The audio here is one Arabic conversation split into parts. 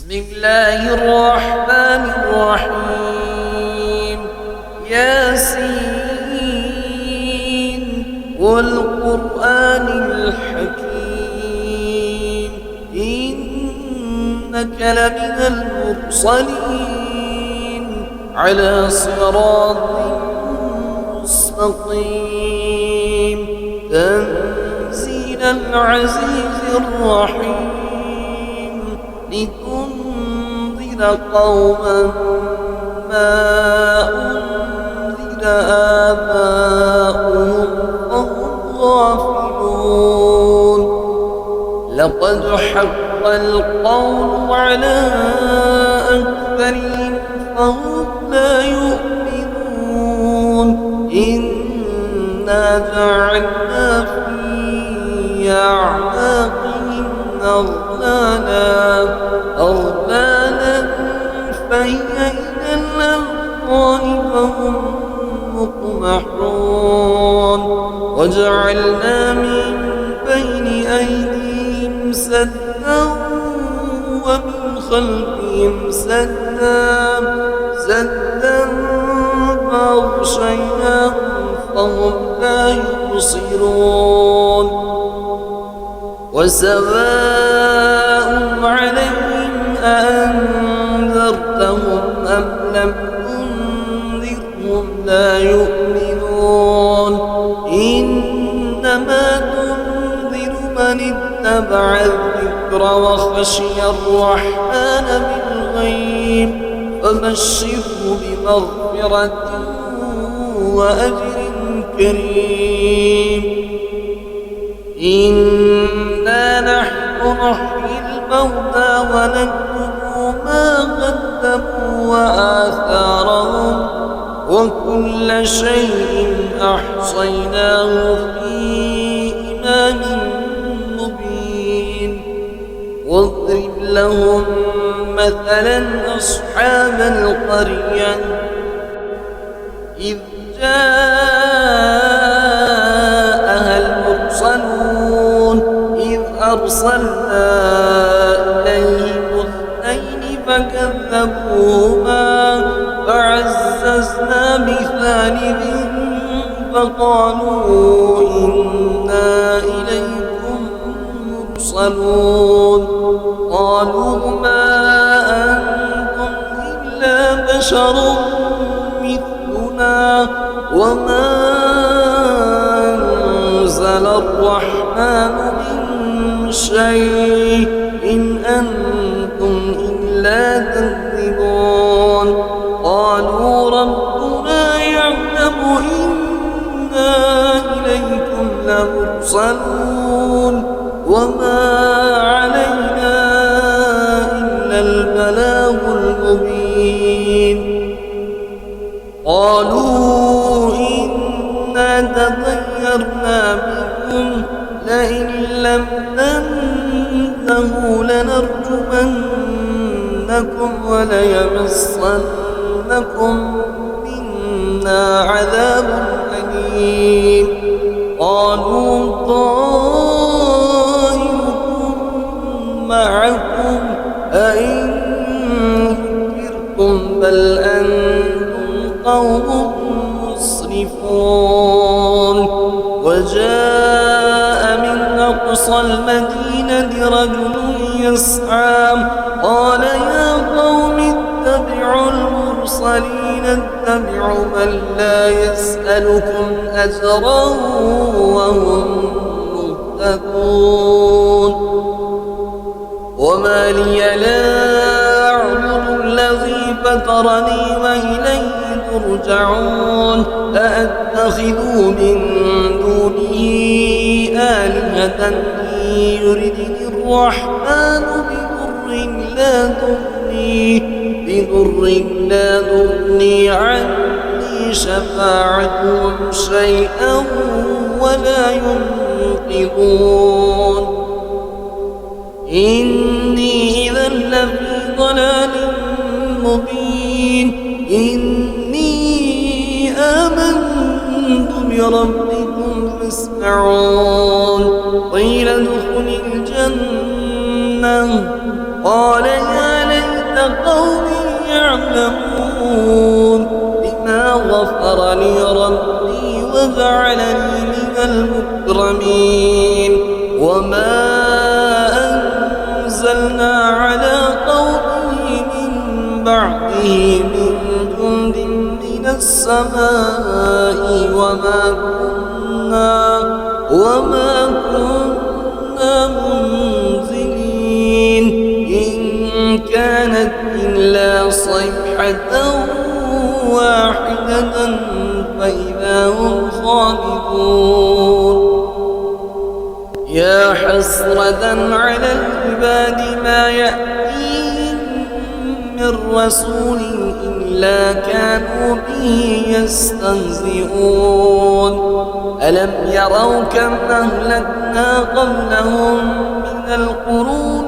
بسم الله الرحمن الرحيم. ياسين والقرآن الحكيم إنك لمن المرسلين على صراط مستقيم تنزيل العزيز الرحيم لتنذر قوما ما أنذر آباؤهم فهم غافلون. لقد حق القول على أكثرهم فهم لا يؤمنون. إنا جعلنا في أعناقهم أغلالا فهي إلى الأذقان فهم مقمحون. وجعلنا من بين أيديهم سدا ومن خلفهم سدا فأغشيناهم فهم لا يبصرون. وسواء عليهم أأنذرتهم أم لم تنذرهم لا يؤمنون. إنما تنذر من اتبع الذكر وخشي الرحمن بالغيب فبشره بمغفرة وأجر كريم. إنا نحن نحيي الموتى ونكتب ما قدموا وآثارهم وكل شيء أحصيناه في إمام مبين. واضرب لهم مثلا أصحاب القرية إذ جاءها المرسلون إذ أرسلنا إليهم اثنين فكذبوهما فعززنا بثالث فقالوا إنا إليكم مرسلون. قالوا ما أنتم إلا بشر مثلنا وما أنزل الرحمن من شيء إن أنتم إلا تكذبون. قالوا ربنا يعلم إنا إليكم لمرسلون وما علينا إلا البلاغ المبين. قالوا إنا تطيرنا بكم لئن لم تنتهوا لنرجمنكم وليمسنكم منا عذاب أليم. قالوا طائركم معكم أئن ذكرتم بل أنتم قوم مسرفون. وجاء من أقصى المدينة رجل يسعى قال يا قوم اتبعوا المرسلين اتبعوا من لا يسألكم أجرا وهم مهتدون. وما لي لا أعبد الذي فطرني وإليه ترجعون. أأتخذ من دونه آلهة يردني الرحمن بضر لا تغني عني شفاعتهم شيئا ولا ينقذون. إني إذا لفي ضلال مبين. إني آمنت بربكم فاسمعون. قيل ادخل الجنة قال يا ليت بعده من جند من السماء وما كنا منزلين إن كانت إلا صيحة واحدة فإذا هم خامدون يا حسرة على العباد ما يأتيهم من رسول إلا كانوا به يستهزئون ألم يروا كم أهلكنا قبلهم من القرون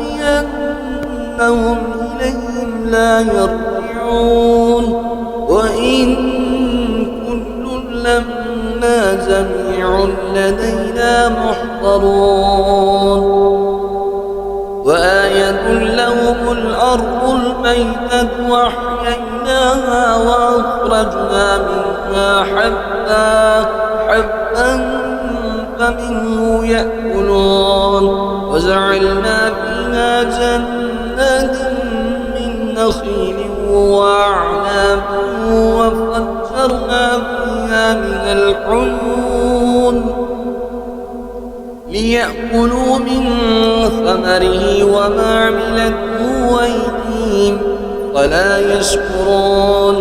أنهم إليهم لا يرجعون وإن كل لما جميع لدينا محضرون وآية لهم الأرض الميتة وأحييناها وأخرجنا منها حبا فمنه يأكلون وجعلنا فيها جنات من نخيل وأعناب وفجرنا فيها من العيون ليأكلوا من ثمره وما عملته أيديهم ولا يشكرون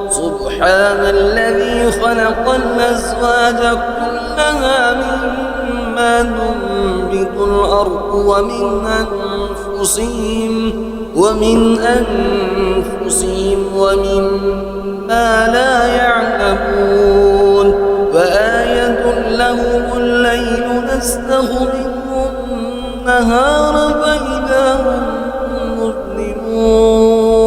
سبحان الذي خلق الأزواج كلها مما تنبت الأرض ومن أنفسهم ومما لا يعلمون وآية لهم الليل نسلخ منه النهار فإذا هم مظلمون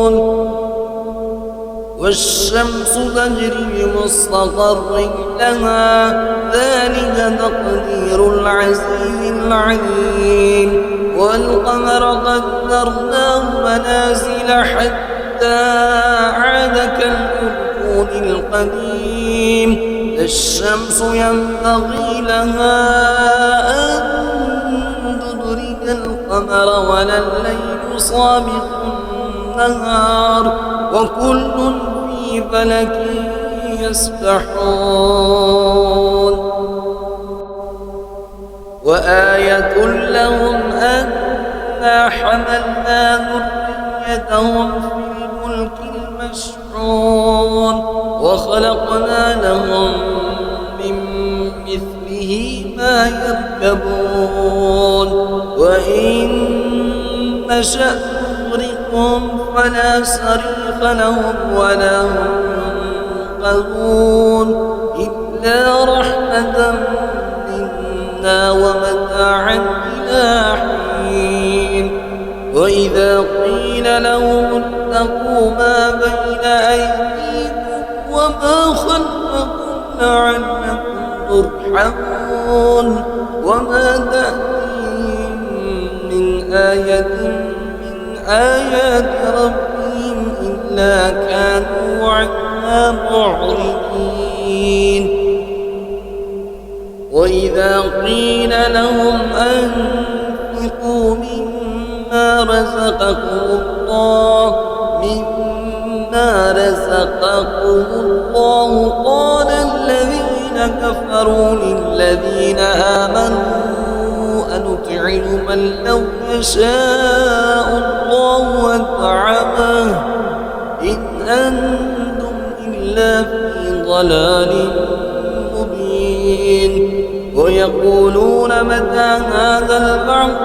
والشمس تجري لمستقر لها ذلك تقدير العزيز العليم والقمر قدرناه منازل حتى عاد كالعرجون القديم لا الشمس ينبغي لها أن تدرك القمر ولا الليل سابق النهار وكل في فلك يسبحون وآية لهم أنا حملنا ذريتهم في الفلك المشحون وخلقنا لهم من مثله ما يركبون وإن نشأ نغرقهم فلا صريخ لهم ولا هم ينقذون إلا رحمة منا ومتاعا إلى حين وإذا قيل لهم اتقوا ما بين أيديكم وما خلفكم لعلكم ترحمون وما تأتيهم من آية من آيات ربهم إلا كانوا عنها معرضين وإذا قيل لهم أنفقوا مما رزقكم الله قال الذين كفروا للذين آمنوا أنطعم من لو يشاء الله أطعمه إن أنتم إلا في ضلال مبين ويقولون متى هذا البعث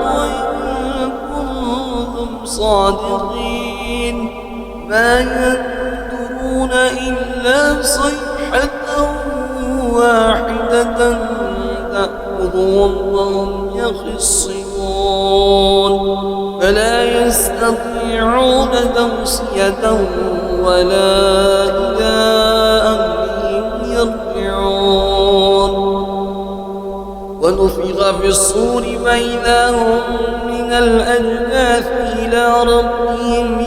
إن كنتم صادقين ما ينظرون إلا صيحة واحدة تأخذهم وهم يخصمون فلا يستطيعون توصية ولا إلى أهلهم يرجعون ونفخ في الصور فإذا هم من الأجداث إلى ربهم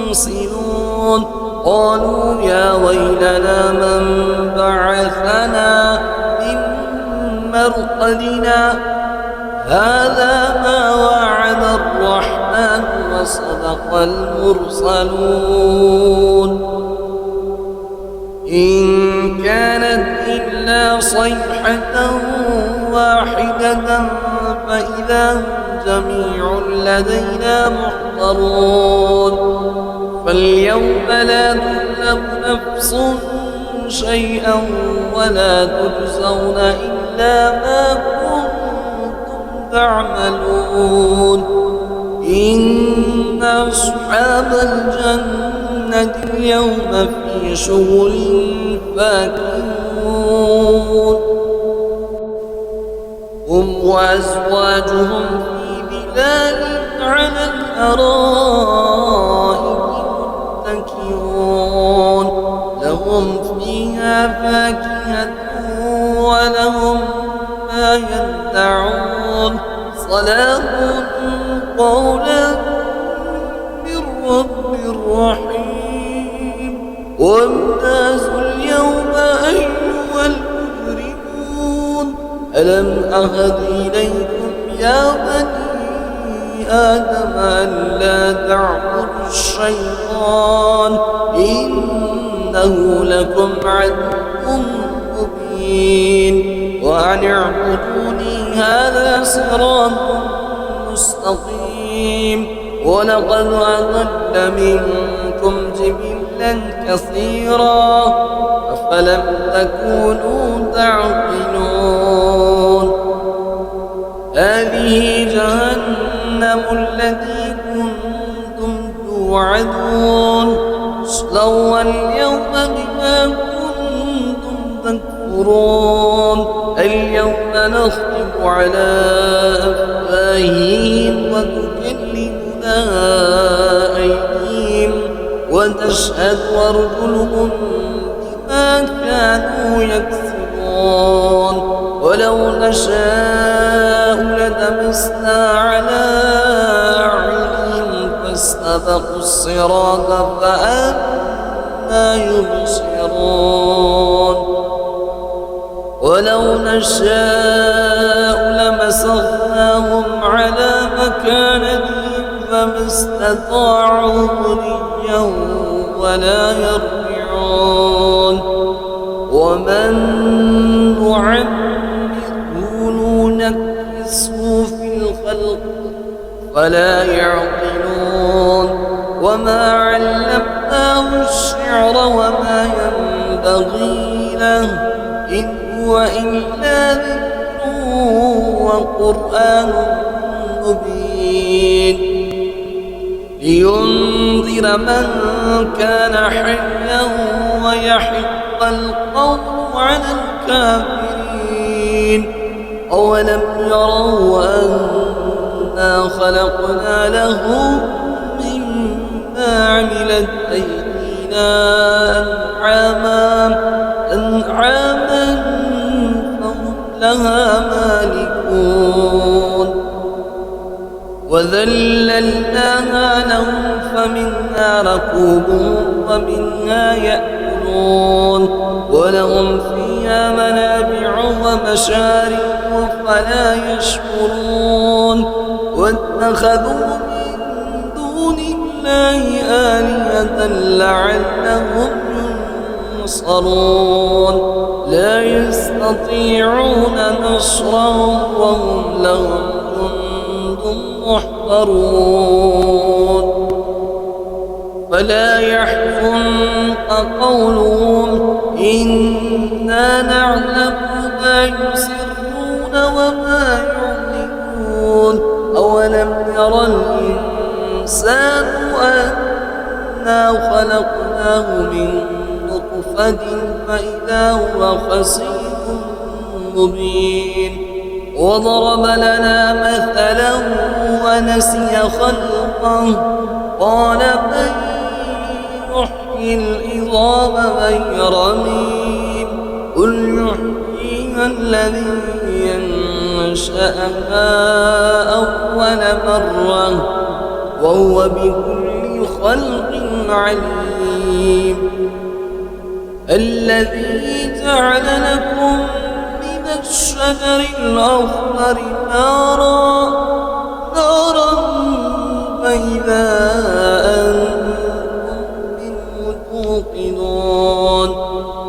ينسلون قالوا يا ويلنا من بعثنا من مرقدنا هذا ما وعد الرحمن وصدق المرسلون إن كانت إلا صيحة واحدة فإذا هم جميع لدينا محضرون فاليوم لا تظلم نفس شيئا ولا تجزون إلا ما كنتم تعملون إن أصحاب الجنة اليوم في شغل فاكهون هم وأزواجهم في ظلال على الأرائك متكئون لهم فيها فاكهة ولهم ما يدعون سلام قولا من رب رحيم وامتازوا اليوم أيها المجرمون ألم أهد إليكم يا بني آدم ألا تعبدوا الشيطان إنه لكم عدو مبين وأن اعبدوني هذا صراط مستقيم ولقد أضل منكم جبلا كثيرا أفلم تكونوا تعقلون هذه جهنم التي كنتم توعدون اصلوها اليوم بما كنتم تكفرون اليوم نختم على أفواههم وتكلمنا أيديهم وتشهد أرجلهم بما كانوا يكسبون ولو نشاء لطمسنا على أعينهم فاستبقوا الصراط فأنى يبصرون ولو نشاء لمسخناهم على مكانتهم فما استطاعوا مضيا ولا يرجعون ومن نعمره ننكسه في الخلق فلا يعقلون وما علمناه الشعر وما ينبغي له إن هو إلا ذكر وقرآن مبين لينذر من كان حيا ويحق القول على الكافرين أولم يروا أنا خلقنا لهم مما عملت أيدينا أنعاما فهم لها مالكون وذللناها لهم فمنها ركوبهم ومنها يأكلون ولهم فيها منابع ومشارب فلا يشكرون واتخذوا من دون الله آلهة لعلهم ينصرون لا يستطيعون نصرهم وهم لهم جند محضرون فلا يحزنك قولهم إنا نعلم ما يسرون وما يعلنون أولم يرى الإنسان أنا خلقناه من نطفة فإذا هو خصيم مبين وضرب لنا مثلا ونسي خلقه قال من يحيي العظام وهي رميم قل يحييها الذي ينشأها أول مرة وهو بكل خلق عليم الذي جعل لكم من الشجر الأخضر نارا إذا أنتم منه توقنون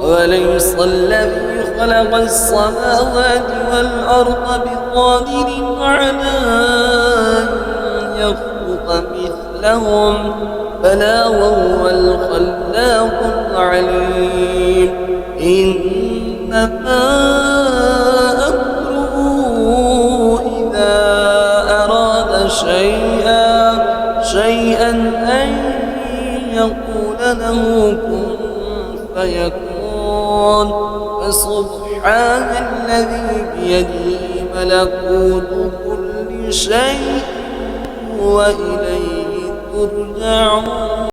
وليس الذي خلق السماوات والأرض بقادر على أن يخلق مثلهم بلى وهو الخلاق العليم إنما أمره إذا أراد شيئا أن يقول له كن فيكون فسبحان الذي بيده ملكوت كل شيء وإليه ترجعون